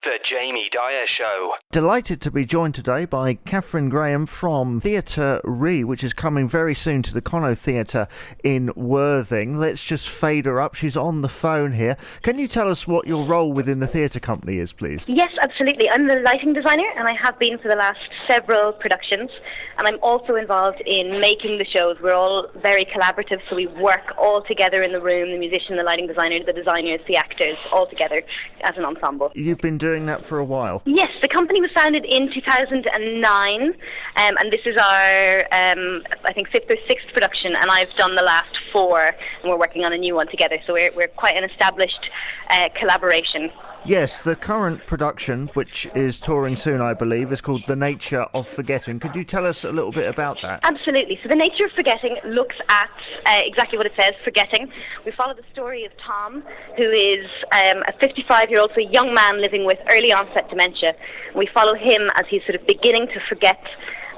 The Jamie Dyer Show. Delighted to be joined today by Katherine Graham from Theatre Re, which is coming very soon to the Conno Theatre in Worthing. Let's just fade her up. She's on the phone here. Can you tell us what your role within the theatre company is, please? Yes, absolutely. I'm the lighting designer, and I have been for the last several productions. And I'm also involved in making the shows. We're all very collaborative, so we work all together in the room, the musician, the lighting designer, the designers, the actors, all together as an ensemble. You've been doing that for a while? Yes, the company was founded in 2009, and this is our, I think, fifth or sixth production, and I've done the last four, and we're working on a new one together, so we're quite an established collaboration. Yes, the current production, which is touring soon, I believe, is called The Nature of Forgetting. Could you tell us a little bit about that? Absolutely. So The Nature of Forgetting looks at exactly what it says, forgetting. We follow the story of Tom, who is a 55-year-old, so a young man living with early onset dementia. We follow him as he's sort of beginning to forget,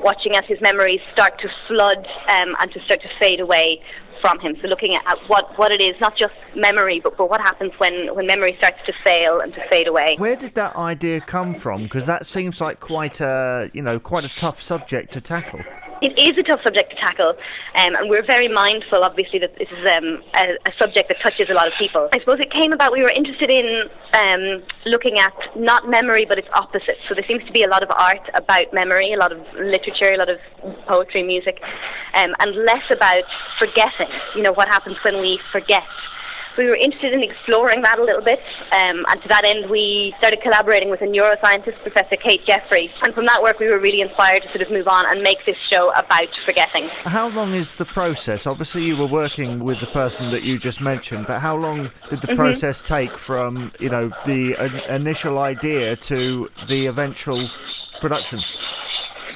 watching as his memories start to flood and to start to fade away from him. So looking at what it is, not just memory, but what happens when memory starts to fail and to fade away. Where did that idea come from? Because that seems like quite a tough subject to tackle. It is a tough subject to tackle, and we're very mindful, obviously, that this is a subject that touches a lot of people. I suppose it came about, we were interested in looking at not memory, but its opposite. So there seems to be a lot of art about memory, a lot of literature, a lot of poetry, music, and less about forgetting, what happens when we forget. We were interested in exploring that a little bit, and to that end we started collaborating with a neuroscientist, Professor Kate Jeffrey, and from that work we were really inspired to sort of move on and make this show about forgetting. How long is the process? Obviously you were working with the person that you just mentioned, but how long did the process take from, the initial idea to the eventual production?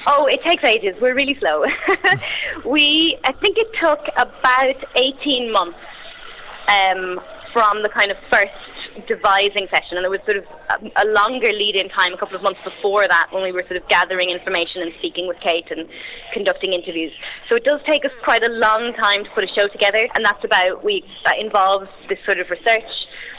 Oh, it takes ages. We're really slow. I think it took about 18 months from the kind of first devising session, and there was sort of a longer lead-in time, a couple of months before that, when we were sort of gathering information and speaking with Kate and conducting interviews. So it does take us quite a long time to put a show together, and that involves this sort of research,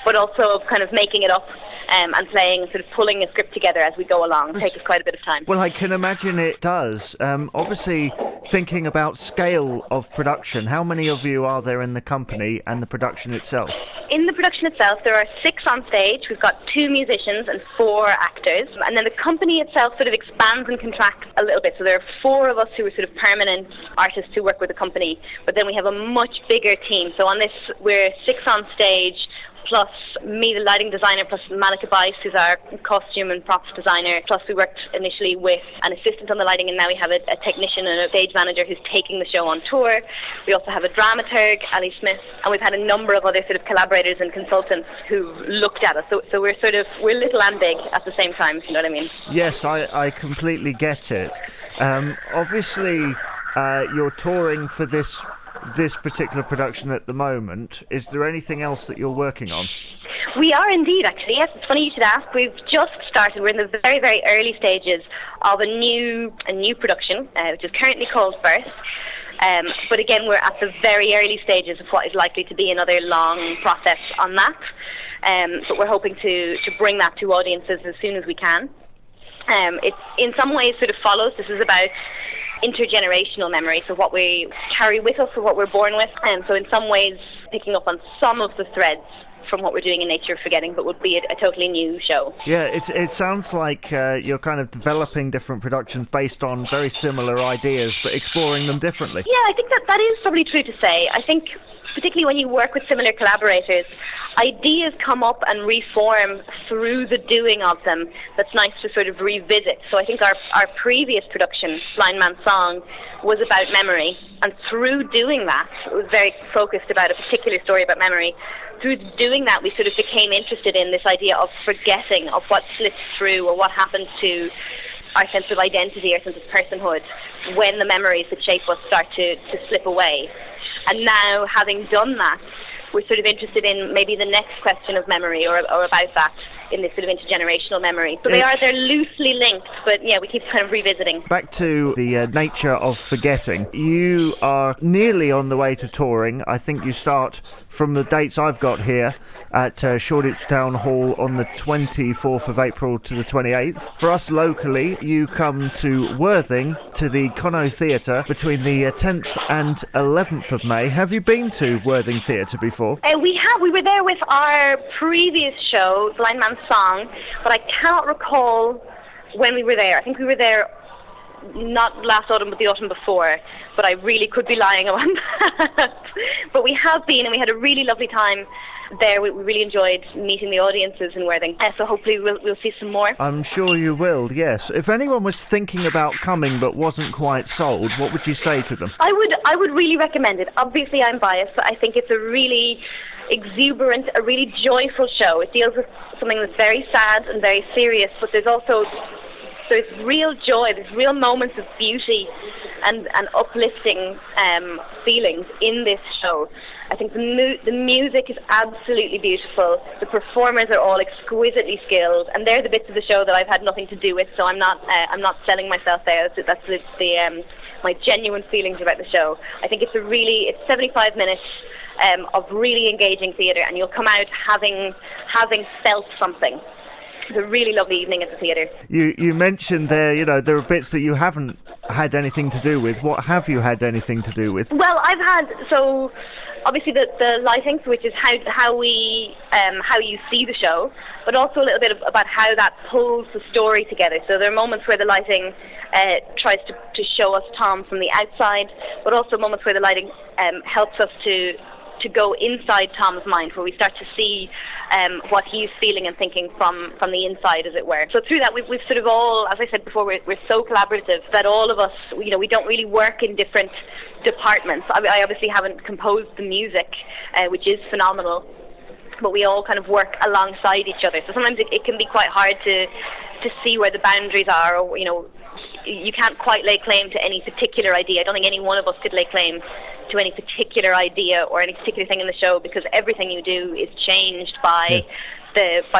but also kind of making it up and playing and sort of pulling a script together as we go along. It takes us quite a bit of time. Well, I can imagine it does. Obviously, thinking about scale of production, how many of you are there in the company and the production itself? In the production itself, there are 6 on stage. We've got 2 musicians and 4 actors. And then the company itself sort of expands and contracts a little bit. So there are 4 of us who are sort of permanent artists who work with the company. But then we have a much bigger team. So on this, we're 6 on stage, plus me, the lighting designer, plus Malika Bice, who's our costume and props designer. Plus we worked initially with an assistant on the lighting, and now we have a technician and a stage manager who's taking the show on tour. We also have a dramaturg, Ali Smith, and we've had a number of other sort of collaborators and consultants who've looked at us. So we're little and big at the same time, if you know what I mean. Yes, I completely get it. Obviously, you're touring for this particular production at the moment. Is there anything else that you're working on? We are indeed, actually. Yes, it's funny you should ask. We've just started. We're in the very, very early stages of a new production, which is currently called Birth. But again, we're at the very early stages of what is likely to be another long process on that. But we're hoping to bring that to audiences as soon as we can. It in some ways sort of follows. This is about intergenerational memory, so what we carry with us or what we're born with, and so in some ways picking up on some of the threads from what we're doing in Nature of Forgetting, but would be a totally new show. Yeah, it sounds like you're kind of developing different productions based on very similar ideas, but exploring them differently. Yeah, I think that is probably true to say. I think particularly when you work with similar collaborators, ideas come up and reform through the doing of them. That's nice to sort of revisit. So I think our previous production, Blind Man's Song, was about memory, and through doing that, it was very focused about a particular story about memory. Through doing that, we sort of became interested in this idea of forgetting, of what slips through or what happens to our sense of identity, our sense of personhood, when the memories that shape us start to slip away. And now, having done that, we're sort of interested in maybe the next question of memory or about that. in this sort of intergenerational memory. So they're loosely linked, but yeah, we keep kind of revisiting. Back to the nature of forgetting. You are nearly on the way to touring. I think you start from the dates I've got here at Shoreditch Town Hall on the 24th of April to the 28th. For us locally, you come to Worthing, to the Conno Theatre, between the 10th and 11th of May. Have you been to Worthing Theatre before? We have. We were there with our previous show, Blind Man's Song, but I cannot recall when we were there. I think we were there not last autumn, but the autumn before. But I really could be lying on that. But we have been, and we had a really lovely time there. We really enjoyed meeting the audiences in Worthing. So hopefully we'll see some more. I'm sure you will, yes. If anyone was thinking about coming but wasn't quite sold, what would you say to them? I would really recommend it. Obviously I'm biased, but I think it's a really exuberant, a really joyful show. It deals with something that's very sad and very serious, but there's real joy, there's real moments of beauty and uplifting feelings in this show. I think the music is absolutely beautiful. The performers are all exquisitely skilled, and they're the bits of the show that I've had nothing to do with. So I'm not selling myself there. That's my genuine feelings about the show. I think it's 75 minutes of really engaging theatre, and you'll come out having felt something. It's a really lovely evening at the theatre. You mentioned there, there are bits that you haven't had anything to do with. What have you had anything to do with? Well, I've had, so obviously the lighting, which is how you see the show, but also a little bit about how that pulls the story together. So there are moments where the lighting tries to show us Tom from the outside, but also moments where the lighting helps us to go inside Tom's mind, where we start to see what he's feeling and thinking from the inside, as it were. So through that, we've sort of all, as I said before, we're so collaborative that all of us, we don't really work in different departments. I obviously haven't composed the music, which is phenomenal, but we all kind of work alongside each other. So sometimes it can be quite hard to see where the boundaries are, or you can't quite lay claim to any particular idea. I don't think any one of us could lay claim to any particular idea or any particular thing in the show, because everything you do is changed by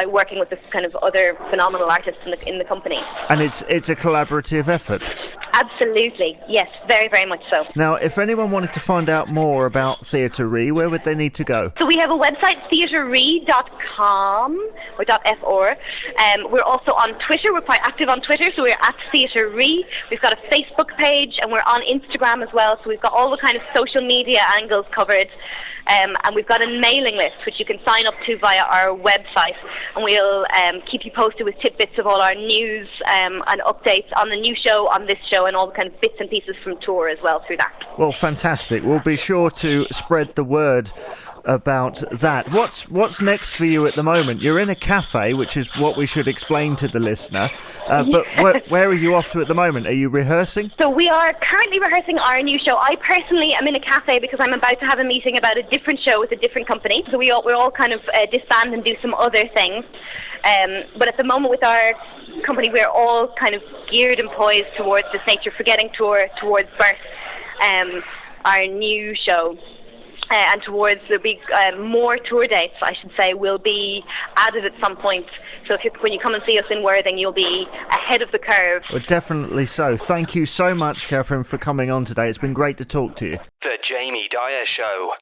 working with this kind of other phenomenal artists in the company. And it's a collaborative effort. Absolutely, yes, very, very much so. Now, if anyone wanted to find out more about Theatre Re, where would they need to go? So we have a website, theatrere.com or .fr. We're also on Twitter. We're quite active on Twitter, so we're at Theatre Re. We've got a Facebook page, and we're on Instagram as well, so we've got all the kind of social media angles covered. And we've got a mailing list which you can sign up to via our website, and we'll keep you posted with tidbits of all our news and updates on the new show, on this show, and all the kind of bits and pieces from tour as well through that. Well, fantastic. We'll be sure to spread the word about that. What's next for you at the moment? You're in a cafe, which is what we should explain to the listener, but where are you off to at the moment? Are you rehearsing? So we are currently rehearsing our new show. I personally am in a cafe because I'm about to have a meeting about a different show with a different company, so we're all kind of disband and do some other things, but at the moment with our company we're all kind of geared and poised towards this Nature Forgetting tour, towards Birth, our new show. And towards the big more tour dates, I should say, will be added at some point. So when you come and see us in Worthing, you'll be ahead of the curve. Well, definitely so. Thank you so much, Katherine, for coming on today. It's been great to talk to you. The Jamie Dyer Show.